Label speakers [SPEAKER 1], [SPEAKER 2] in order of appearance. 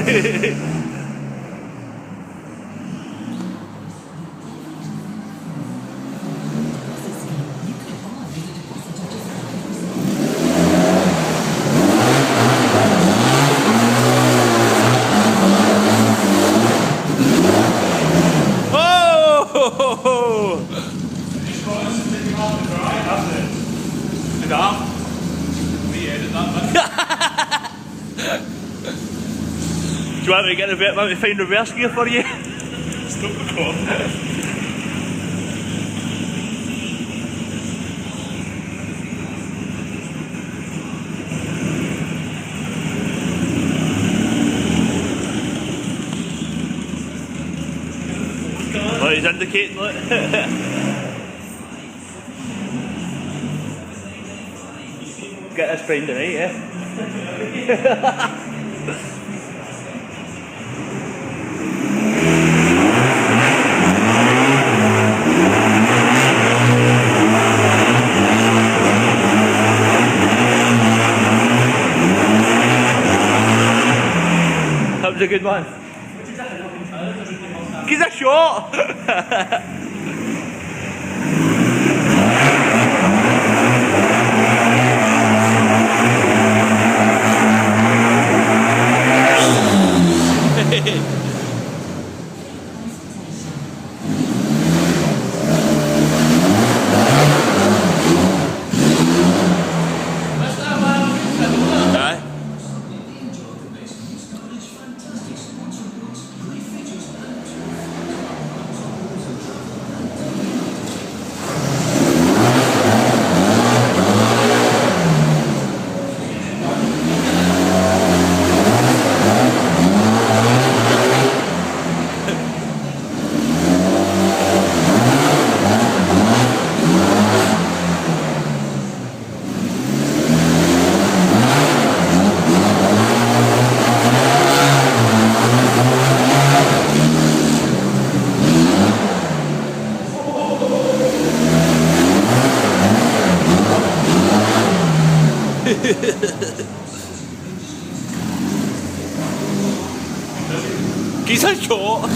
[SPEAKER 1] Do you want me to find reverse gear for you?
[SPEAKER 2] Stop the car.
[SPEAKER 1] Oh, he's indicating, look. Get this train tonight, yeah? That was a good one. Give a shot! He's a short.